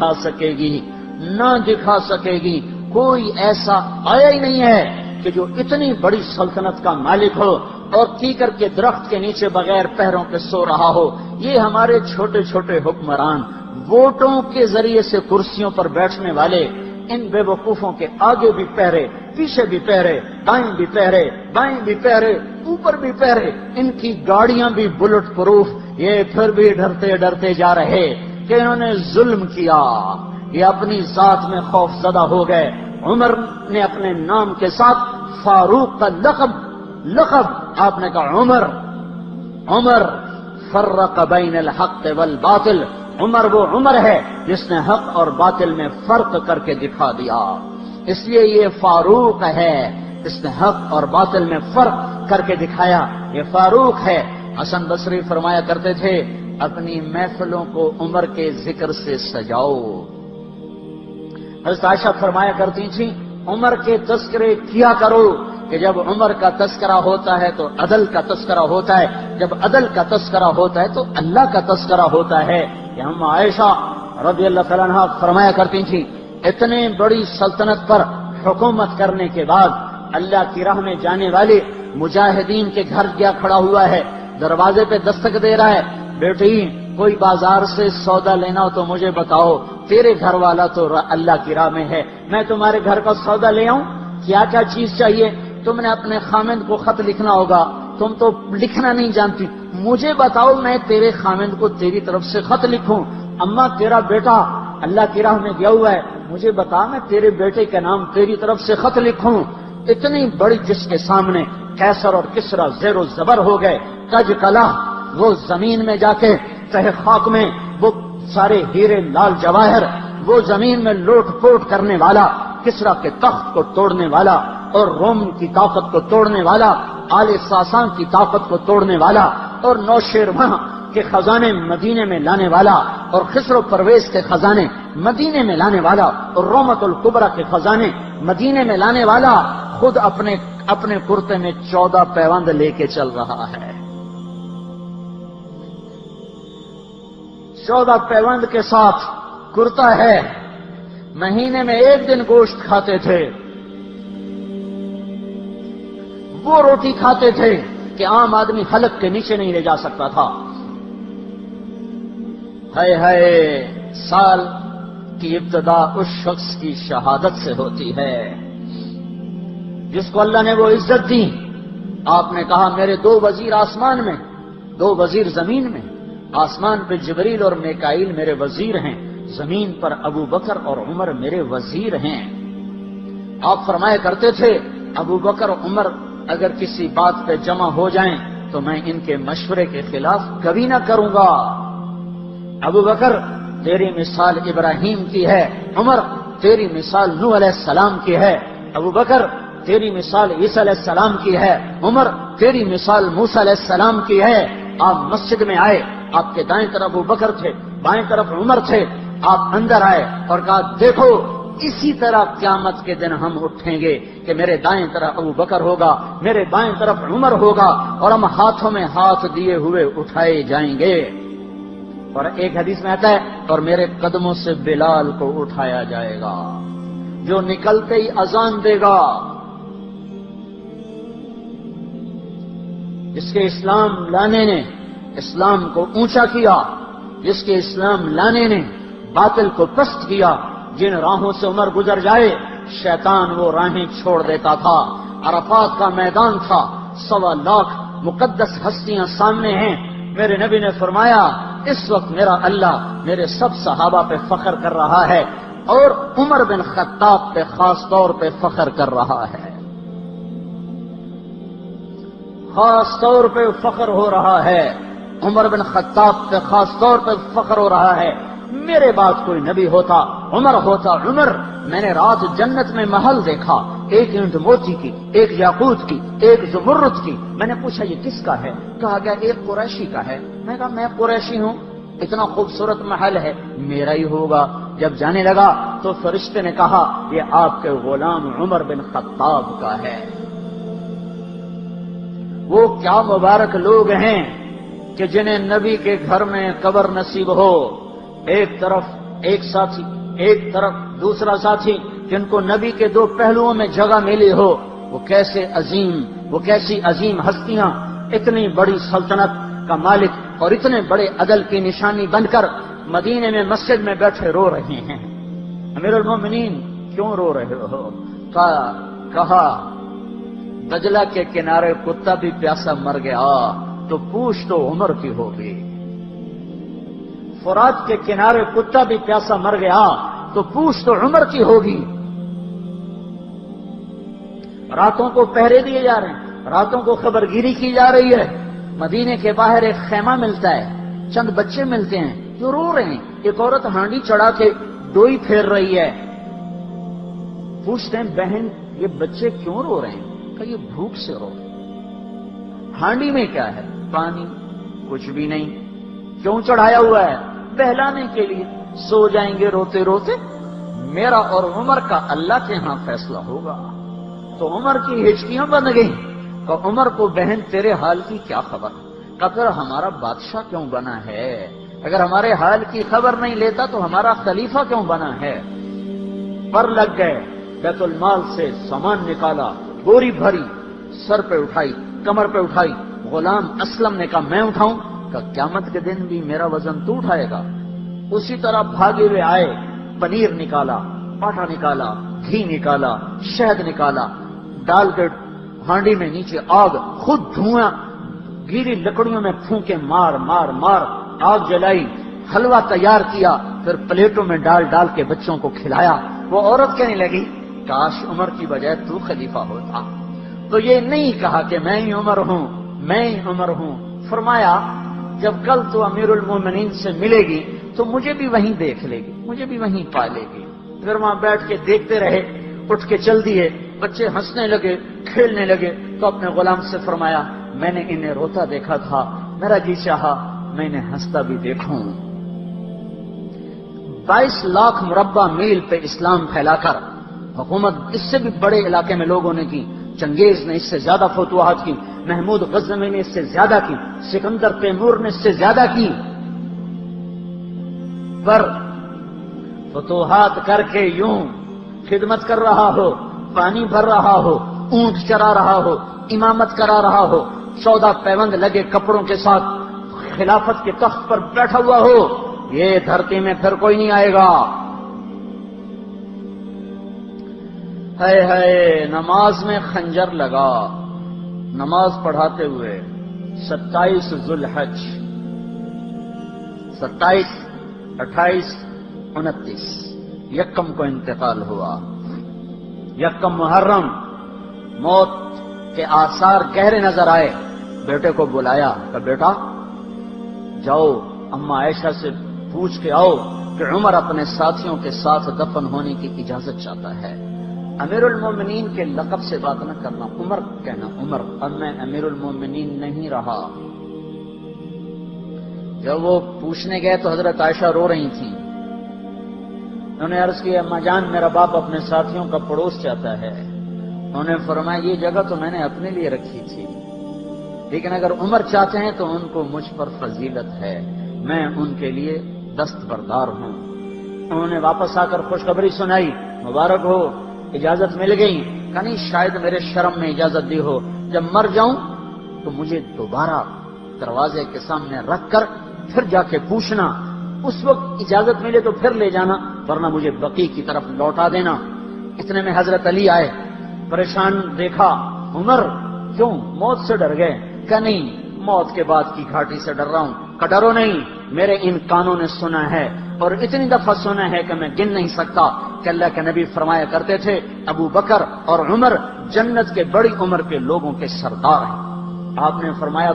دکھا سکے گی، نہ دکھا سکے گی۔ کوئی ایسا آیا ہی نہیں ہے کہ جو اتنی بڑی سلطنت کا مالک ہو اور کیکر کے درخت کے نیچے بغیر پیروں کے سو رہا ہو۔ یہ ہمارے چھوٹے چھوٹے حکمران، ووٹوں کے ذریعے سے کرسیوں پر بیٹھنے والے، ان بے وقوفوں کے آگے بھی پہرے، پیچھے بھی پہرے، دائیں بھی پہرے، بائیں بھی پہرے، اوپر بھی پہرے، ان کی گاڑیاں بھی بلٹ پروف، یہ پھر بھی ڈرتے ڈرتے جا رہے کہ انہوں نے ظلم کیا، یہ اپنی ذات میں خوف زدہ ہو گئے۔ عمر نے اپنے نام کے ساتھ فاروق کا لقب آپ نے کہا عمر فرق بین الحق والباطل، عمر وہ عمر ہے جس نے حق اور باطل میں فرق کر کے دکھا دیا، اس لیے یہ فاروق ہے، اس نے حق اور باطل میں فرق کر کے دکھایا، یہ فاروق ہے۔ حسن بصری فرمایا کرتے تھے اپنی محفلوں کو عمر کے ذکر سے سجاؤ۔ حضرت عائشہ فرمایا کرتی تھیں عمر کے تذکرے کیا کرو، کہ جب عمر کا تذکرہ ہوتا ہے تو عدل کا تذکرہ ہوتا ہے، جب عدل کا تذکرہ ہوتا ہے تو اللہ کا تذکرہ ہوتا ہے۔ کہ ہم عائشہ رضی اللہ تعالیٰ عنہا فرمایا کرتی تھیں اتنے بڑی سلطنت پر حکومت کرنے کے بعد اللہ کی راہ میں جانے والے مجاہدین کے گھر گیا کھڑا ہوا ہے، دروازے پہ دستک دے رہا ہے، بیٹی کوئی بازار سے سودا لینا ہو تو مجھے بتاؤ، تیرے گھر والا تو اللہ کی راہ میں ہے، میں تمہارے گھر کا سودا لے آؤں، کیا کیا چیز چاہیے؟ تم نے اپنے خامند کو خط لکھنا ہوگا، تم تو لکھنا نہیں جانتی، مجھے بتاؤ میں تیرے خامند کو تیری طرف سے خط لکھوں۔ اما تیرا بیٹا اللہ کی راہ میں گیا ہوا ہے، مجھے بتا میں تیرے بیٹے کے نام تیری طرف سے خط لکھوں۔ اتنی بڑی جس کے سامنے قیصر اور کسرا زیر و زبر ہو گئے، کج کلا، وہ زمین میں جا کے تہ خاک میں وہ سارے ہیرے لال جواہر، وہ زمین میں لوٹ پوٹ کرنے والا، کسرا کے تخت کو توڑنے والا اور روم کی طاقت کو توڑنے والا، آل ساسان کی طاقت کو توڑنے والا اور نوشیروان کے خزانے مدینے میں لانے والا اور خسر و پرویز کے خزانے مدینے میں لانے والا اور رومت الکبرا کے خزانے مدینے میں لانے والا خود اپنے کرتے میں 14 پیوند لے کے چل رہا ہے۔ 14 پیوند کے ساتھ کرتا ہے، مہینے میں 1 دن گوشت کھاتے تھے، وہ روٹی کھاتے تھے کہ عام آدمی حلق کے نیچے نہیں لے جا سکتا تھا۔ ہائے سال کی ابتدا اس شخص کی شہادت سے ہوتی ہے جس کو اللہ نے وہ عزت دی۔ آپ نے کہا میرے 2 وزیر آسمان میں، 2 وزیر زمین میں، آسمان پہ جبریل اور میکائیل میرے وزیر ہیں، زمین پر ابو بکر اور عمر میرے وزیر ہیں۔ آپ فرمایا کرتے تھے ابو بکر عمر اگر کسی بات پہ جمع ہو جائیں تو میں ان کے مشورے کے خلاف کبھی نہ کروں گا۔ ابو بکر تیری مثال ابراہیم کی ہے، عمر تیری مثال نوح علیہ السلام کی ہے، ابو بکر تیری مثال عیسیٰ علیہ السلام کی ہے، عمر تیری مثال موسیٰ علیہ السلام کی ہے۔ آپ مسجد میں آئے، آپ کے دائیں طرف ابو بکر تھے، بائیں طرف عمر تھے، آپ اندر آئے اور کہا دیکھو اسی طرح قیامت کے دن ہم اٹھیں گے کہ میرے دائیں طرف ابو بکر ہوگا، میرے بائیں طرف عمر ہوگا اور ہم ہاتھوں میں ہاتھ دیے ہوئے اٹھائے جائیں گے۔ اور ایک حدیث میں آتا ہے اور میرے قدموں سے بلال کو اٹھایا جائے گا جو نکلتے ہی اذان دے گا۔ جس کے اسلام لانے نے اسلام کو اونچا کیا، جس کے اسلام لانے نے باطل کو پست کیا، جن راہوں سے عمر گزر جائے شیطان وہ راہیں چھوڑ دیتا تھا۔ عرفات کا میدان تھا، 1.25 لاکھ مقدس ہستیاں سامنے ہیں۔ میرے نبی نے فرمایا اس وقت میرا اللہ میرے سب صحابہ پہ فخر کر رہا ہے اور عمر بن خطاب پہ خاص طور پہ فخر کر رہا ہے، خاص طور پہ فخر ہو رہا ہے، عمر بن خطاب پہ خاص طور پہ فخر ہو رہا ہے۔ میرے بعد کوئی نبی ہوتا عمر ہوتا۔ عمر میں نے رات جنت میں محل دیکھا، 1 اینٹ موتی کی، 1 یاقوت کی، 1 زمرد کی۔ میں نے پوچھا یہ کس کا ہے؟ کہا گیا 1 قریشی کا ہے۔ میں کہا میں قریشی ہوں، اتنا خوبصورت محل ہے، میرا ہی ہوگا۔ جب جانے لگا تو فرشتے نے کہا یہ آپ کے غلام عمر بن خطاب کا ہے۔ وہ کیا مبارک لوگ ہیں کہ جنہیں نبی کے گھر میں قبر نصیب ہو۔ ایک طرف ایک ساتھی ایک طرف، دوسرا ساتھی، جن کو نبی کے دو پہلوؤں میں جگہ ملی ہو، وہ کیسی عظیم ہستیاں اتنی بڑی سلطنت کا مالک اور اتنے بڑے عدل کی نشانی بن کر مدینے میں مسجد میں بیٹھے رو رہے ہیں۔ امیر المومنین کیوں رو رہے ہو؟ کہا دجلہ کے کنارے کتا بھی پیاسا مر گیا تو پوچھ تو عمر کی ہوگی، فرات کے کنارے کتا بھی پیاسا مر گیا تو پوچھ تو عمر کی ہوگی۔ راتوں کو پہرے دیے جا رہے ہیں، راتوں کو خبرگیری کی جا رہی ہے، مدینے کے باہر ایک خیمہ ملتا ہے، چند بچے ملتے ہیں جو رو رہے ہیں، ایک عورت ہانڈی چڑھا کے ڈوئی پھیر رہی ہے، پوچھتے ہیں بہن یہ بچے کیوں رو رہے ہیں؟ کہ یہ بھوک سے رو رہے ہیں۔ ہانڈی میں کیا ہے؟ پانی، کچھ بھی نہیں۔ کیوں چڑھایا ہوا ہے؟ بہلانے کے لیے، سو جائیں گے روتے روتے، میرا اور عمر کا اللہ کے ہاں فیصلہ ہوگا۔ تو عمر کی ہچکیاں بن گئیں کہ عمر کو بہن تیرے حال کی کیا خبر؟ کہ پھر ہمارا بادشاہ کیوں بنا ہے؟ اگر ہمارے حال کی خبر نہیں لیتا تو ہمارا خلیفہ کیوں بنا ہے؟ پر لگ گئے، بیت المال سے سامان نکالا، بوری بھری، سر پہ اٹھائی، کمر پہ اٹھائی۔ غلام اسلم نے کہا میں اٹھاؤں؟ کہ قیامت کے دن بھی میرا وزن تو اٹھائے گا۔ اسی طرح بھاگے ہوئے آئے، پنیر نکالا، آٹا نکالا، گھی نکالا، شہد نکالا، ڈال کے ہانڈی میں نیچے آگ، خود دھواں، گیلی لکڑیوں میں پھونکے مار مار مار آگ جلائی، حلوہ تیار کیا، پھر پلیٹوں میں ڈال ڈال کے بچوں کو کھلایا۔ وہ عورت کہنے لگی کاش عمر کی بجائے تو خلیفہ ہوتا۔ تو یہ نہیں کہا کہ میں ہی عمر ہوں، میں ہی عمر ہوں۔ فرمایا جب کل تو امیر المومنین سے ملے گی تو مجھے بھی وہیں دیکھ لے گی، مجھے بھی وہیں پا لے گی۔ پھر وہاں بیٹھ کے دیکھتے رہے، اٹھ کے چل دیے، بچے ہنسنے لگے، کھیلنے لگے۔ تو اپنے غلام سے فرمایا میں نے انہیں روتا دیکھا تھا، میرا جی چاہا میں انہیں ہنستا بھی دیکھوں۔ 22 لاکھ مربع میل پہ اسلام پھیلا کر حکومت اس سے بھی بڑے علاقے میں لوگوں نے کی، چنگیز نے اس سے زیادہ فتوحات کی، محمود غزنوی نے اس سے زیادہ کی، سکندر تیمور نے اس سے زیادہ کی، پر فتوحات کر کے یوں خدمت کر رہا ہو، پانی بھر رہا ہو، اونٹ چرا رہا ہو، امامت کرا رہا ہو، 14 پیوند لگے کپڑوں کے ساتھ خلافت کے تخت پر بیٹھا ہوا ہو، یہ دھرتی میں پھر کوئی نہیں آئے گا۔ ہے نماز میں خنجر لگا، نماز پڑھاتے ہوئے 27 ذوالحج، 27، 28، 29 یکم کو انتقال ہوا۔ یکم محرم موت کے آثار گہرے نظر آئے، بیٹے کو بلایا کہ بیٹا جاؤ اما عائشہ سے پوچھ کے آؤ کہ عمر اپنے ساتھیوں کے ساتھ دفن ہونے کی اجازت چاہتا ہے۔ امیر المومنین کے لقب سے بات نہ کرنا، عمر کہنا، عمر، اب میں امیر المومنین نہیں رہا۔ جب وہ پوچھنے گئے تو حضرت عائشہ رو رہی تھیں، انہوں نے عرض کی اما جان میرا باپ اپنے ساتھیوں کا پڑوس چاہتا ہے۔ انہوں نے فرمایا یہ جگہ تو میں نے اپنے لیے رکھی تھی، لیکن اگر عمر چاہتے ہیں تو ان کو مجھ پر فضیلت ہے، میں ان کے لیے دستبردار ہوں۔ انہوں نے واپس آ کر خوشخبری سنائی، مبارک ہو اجازت مل گئی۔ کہ نہیں شاید میرے شرم میں اجازت دی ہو، جب مر جاؤں تو مجھے دوبارہ دروازے کے سامنے رکھ کر پھر جا کے پوچھنا، اس وقت اجازت ملے تو پھر لے جانا، ورنہ مجھے بقی کی طرف لوٹا دینا۔ اتنے میں حضرت علی آئے، پریشان دیکھا، عمر کیوں موت سے ڈر گئے؟ کہ نہیں موت کے بعد کی گھاٹی سے ڈر رہا ہوں۔ کہ ڈرو نہیں، میرے ان کانوں نے سنا ہے اور اتنی دفعہ سنا ہے کہ میں گن نہیں سکتا کہ اللہ کے نبی فرمایا کرتے تھے ابو بکر اور عمر جنت کے بڑی عمر کے لوگوں کے سردار ہیں۔ آپ نے فرمایا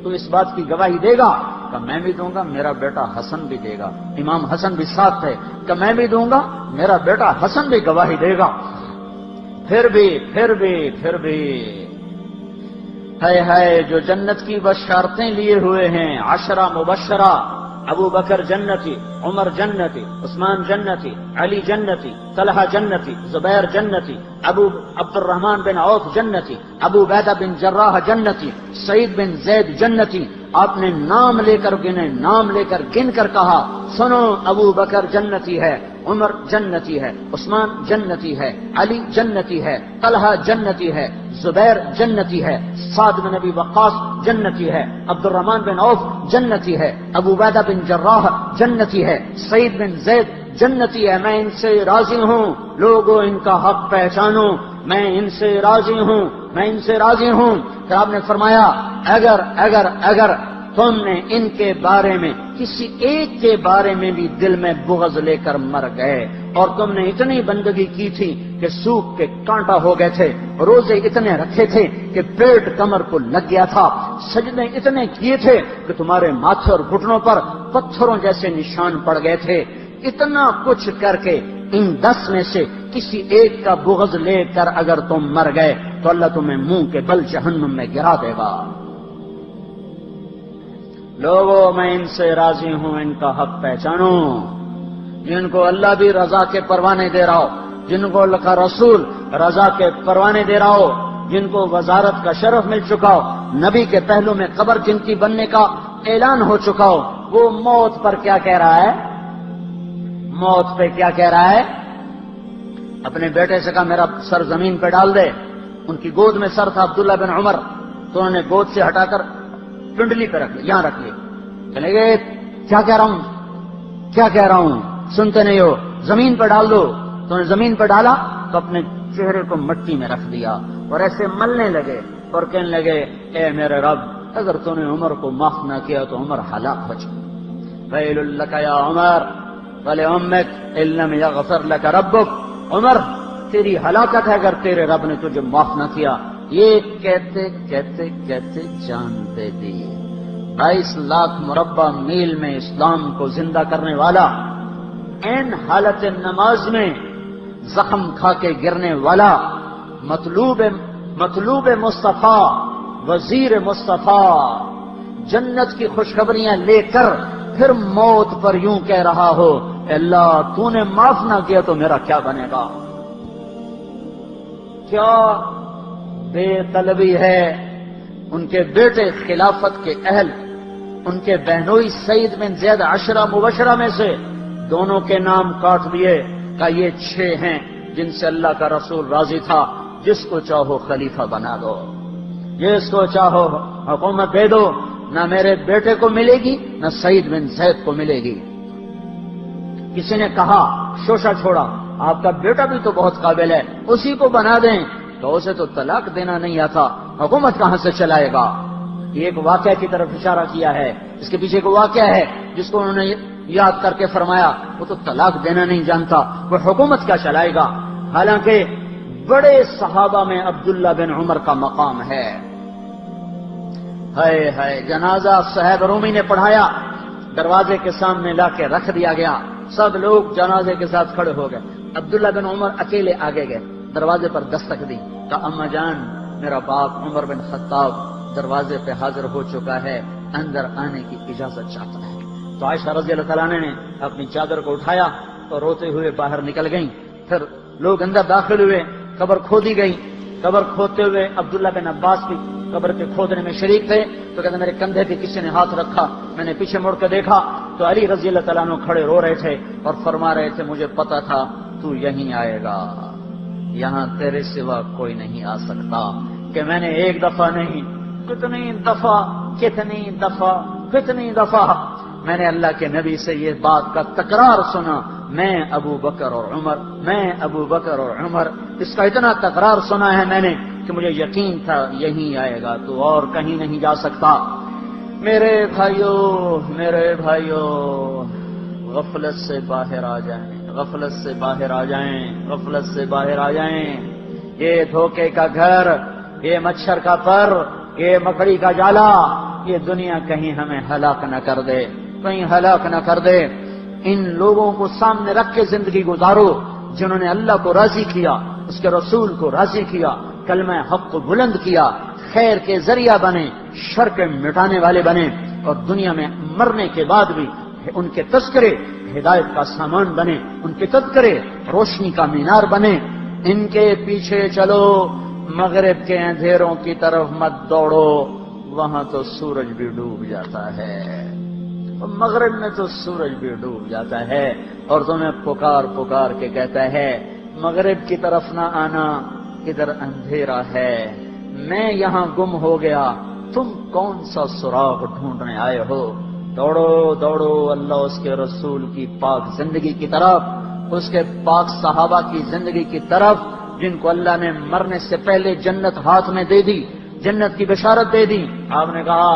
تو اس بات کی گواہی دے گا؟ کہ میں بھی دوں گا، میرا بیٹا حسن بھی دے گا۔ امام حسن بھی ساتھ تھے، کہ میں بھی دوں گا، میرا بیٹا حسن بھی گواہی دے گا۔ پھر بھی ہے جو جنت کی بشارتیں لیے ہوئے ہیں، 10 مبشرہ، ابو بکر جنتی، عمر جنتی، عثمان جنتی، علی جنتی، طلحہ جنتی، زبیر جنتی، ابو عبد الرحمن بن عوف جنتی، ابو عبیدہ بن جراح جنتی، سعید بن زید جنتی۔ آپ نے نام لے کر گنے، نام لے کر گن کر کہا سنو ابو بکر جنتی ہے، عمر جنتی ہے، عثمان جنتی ہے، علی جنتی ہے، طلحہ جنتی ہے، زبیر جنتی ہے، سعد بن ابی وقاص جنتی ہے، عبد الرحمن بن عوف جنتی ہے، ابو عبیدہ بن جراح جنتی ہے، سعید بن زید جنتی ہے، میں ان سے راضی ہوں، لوگوں ان کا حق پہچانو، میں ان سے راضی ہوں، میں ان سے راضی ہوں۔ پھر آپ نے فرمایا اگر تم نے ان کے بارے میں کسی ایک کے بارے میں بھی دل میں بغض لے کر مر گئے، اور تم نے اتنی بندگی کی تھی کہ سوکھ کے کانٹا ہو گئے تھے، روزے اتنے رکھے تھے کہ پیٹ کمر کو لگ گیا تھا، سجدے اتنے کیے تھے کہ تمہارے ماتھے اور گھٹنوں پر پتھروں جیسے نشان پڑ گئے تھے، اتنا کچھ کر کے ان 10 میں سے کسی ایک کا بغض لے کر اگر تم مر گئے تو اللہ تمہیں منہ کے بل جہنم میں گرا دے گا۔ لوگوں میں ان سے راضی ہوں، ان کا حق پہچانو، جن کو اللہ بھی رضا کے پروانے دے رہا ہو، جن کو اللہ کا رسول رضا کے پروانے دے رہا ہو، جن کو وزارت کا شرف مل چکا ہو، نبی کے پہلو میں قبر جن کی بننے کا اعلان ہو چکا ہو، وہ موت پر کیا کہہ رہا ہے؟ موت پہ کیا کہہ رہا ہے؟ اپنے بیٹے سے کہا میرا سر زمین پہ ڈال دے۔ ان کی گود میں سر تھا عبداللہ بن عمر، تو انہوں نے گود سے ہٹا کر پنڈلی پہ رکھ لیا، یہاں رکھ لیا۔ چلے گئے، کیا کہہ رہا ہوں، کیا کہہ رہا ہوں، سنتے نہیں ہو، زمین پہ ڈال دو۔ تو انہوں نے زمین پہ ڈالا تو اپنے چہرے کو مٹی میں رکھ دیا اور ایسے ملنے لگے اور کہنے لگے اے میرے رب، اگر تو نے عمر کو معاف نہ کیا تو عمر ہلاک ہو جائے۔ ویل لک یا عمر ولأمک ان لم یغفر لک ربک، عمر تیری ہلاکت ہے اگر تیرے رب نے تجھے معاف نہ کیا۔ یہ کہتے کہتے کہتے جان دے دی۔ 22 لاکھ مربع میل میں اسلام کو زندہ کرنے والا، این حالت نماز میں زخم کھا کے گرنے والا، مطلوب مصطفیٰ، وزیر مصطفیٰ، جنت کی خوشخبریاں لے کر پھر موت پر یوں کہہ رہا ہو اے اللہ تو نے معاف نہ کیا تو میرا کیا بنے گا؟ کیا بے طلبی ہے۔ ان کے بیٹے خلافت کے اہل، ان کے بہنوئی سعید بن زید 10 مبشرہ میں سے دونوں کے نام کاٹ دیے، کہ یہ 6 ہیں جن سے اللہ کا رسول راضی تھا، جس کو چاہو خلیفہ بنا دو، جس کو چاہو حکومت دے دو، نہ میرے بیٹے کو ملے گی نہ سعید بن زید کو ملے گی۔ کسی نے کہا شوشہ چھوڑا، آپ کا بیٹا بھی تو بہت قابل ہے، اسی کو بنا دیں، تو اسے تو طلاق دینا نہیں آتا، حکومت کہاں سے چلائے گا؟ یہ ایک واقعہ کی طرف اشارہ کیا ہے، اس کے پیچھے ایک واقعہ ہے جس کو انہوں نے یاد کر کے فرمایا وہ تو طلاق دینا نہیں جانتا، وہ حکومت کیا چلائے گا؟ حالانکہ بڑے صحابہ میں عبداللہ بن عمر کا مقام ہے۔ ہائے ہائے، جنازہ صہیب رومی نے پڑھایا، دروازے کے سامنے لا کے رکھ دیا گیا، سب لوگ جنازے کے ساتھ کھڑے ہو گئے، عبداللہ بن عمر اکیلے آگے گئے، دروازے پر دستک دی، کہا اما جان میرا باپ عمر بن خطاب دروازے پہ حاضر ہو چکا ہے، اندر آنے کی اجازت چاہتا ہے۔ تو عائشہ رضی اللہ تعالیٰ نے اپنی چادر کو اٹھایا تو روتے ہوئے باہر نکل گئیں، پھر لوگ اندر داخل ہوئے، قبر کھودی گئی، قبر کھودتے ہوئے عبداللہ بن عباس بھی قبر کے کھودنے میں شریک تھے، تو کہتے میرے کندھے پہ کسی نے ہاتھ رکھا، میں نے پیچھے مڑ کے دیکھا تو علی رضی اللہ تعالیٰ عنہ کھڑے رو رہے تھے اور فرما رہے تھے مجھے پتا تھا تو یہیں آئے گا، یہاں تیرے سوا کوئی نہیں آ سکتا۔ کہ میں نے ایک دفعہ نہیں، کتنی دفعہ میں نے اللہ کے نبی سے یہ بات کا تکرار سنا، میں ابو بکر اور عمر، اس کا اتنا تکرار سنا ہے میں نے کہ مجھے یقین تھا یہیں آئے گا، تو اور کہیں نہیں جا سکتا۔ میرے بھائیوں غفلت سے باہر آ جائیں، یہ دھوکے کا گھر، یہ مچھر کا پر، یہ مکڑی کا جالا، یہ دنیا کہیں ہمیں ہلاک نہ کر دے۔ ان لوگوں کو سامنے رکھ کے زندگی گزارو جنہوں نے اللہ کو راضی کیا، اس کے رسول کو راضی کیا، کلمہ حق کو بلند کیا، خیر کے ذریعہ بنے، شر کے مٹانے والے بنے، اور دنیا میں مرنے کے بعد بھی ان کے تذکرے ہدایت کا سامان بنے، ان کے تذکرے روشنی کا مینار بنے۔ ان کے پیچھے چلو، مغرب کے اندھیروں کی طرف مت دوڑو، وہاں تو سورج بھی ڈوب جاتا ہے۔ مغرب میں تو سورج بھی ڈوب جاتا ہے اور تمہیں پکار پکار کے کہتا ہے مغرب کی طرف نہ آنا، ادھر اندھیرا ہے، میں یہاں گم ہو گیا، تم کون سا سراغ ڈھونڈنے آئے ہو؟ دوڑو دوڑو اللہ اس کے رسول کی پاک زندگی کی طرف، اس کے پاک صحابہ کی زندگی کی طرف، جن کو اللہ نے مرنے سے پہلے جنت ہاتھ میں دے دی، جنت کی بشارت دے دی۔ آپ نے کہا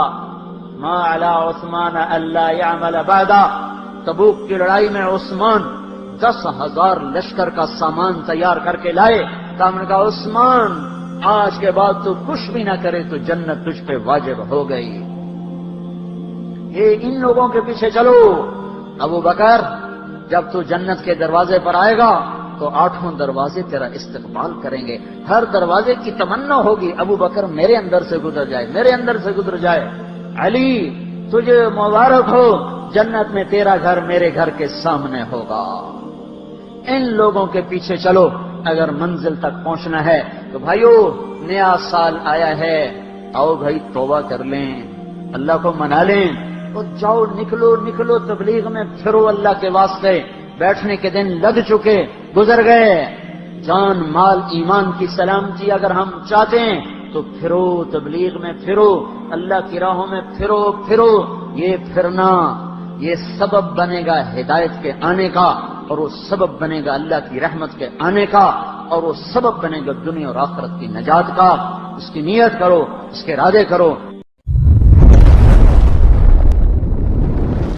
ما علی عثمان اللہ یعمل بعدا، تبوک کی لڑائی میں عثمان 10,000 لشکر کا سامان تیار کر کے لائے۔ تو ہم نے کہا عثمان آج کے بعد تو کچھ بھی نہ کرے تو جنت تجھ پہ واجب ہو گئی۔ ان لوگوں کے پیچھے چلو۔ ابو بکر جب تو جنت کے دروازے پر آئے گا تو 8 دروازے تیرا استقبال کریں گے، ہر دروازے کی تمنا ہوگی ابو بکر میرے اندر سے گزر جائے، میرے اندر سے گزر جائے۔ علی تجھے مبارک ہو، جنت میں تیرا گھر میرے گھر کے سامنے ہوگا۔ ان لوگوں کے پیچھے چلو اگر منزل تک پہنچنا ہے۔ تو بھائیو نیا سال آیا ہے، آؤ بھائی توبہ کر لیں، اللہ کو منا لیں، تو جاؤ نکلو نکلو تبلیغ میں پھرو اللہ کے واسطے۔ بیٹھنے کے دن لگ چکے، گزر گئے، جان مال ایمان کی سلامتی اگر ہم چاہتے ہیں تو پھرو تبلیغ میں، پھرو اللہ کی راہوں میں، پھرو پھرو۔ یہ پھرنا یہ سبب بنے گا ہدایت کے آنے کا، اور وہ سبب بنے گا اللہ کی رحمت کے آنے کا، اور وہ سبب بنے گا دنیا اور آخرت کی نجات کا۔ اس کی نیت کرو، اس کے ارادے کرو۔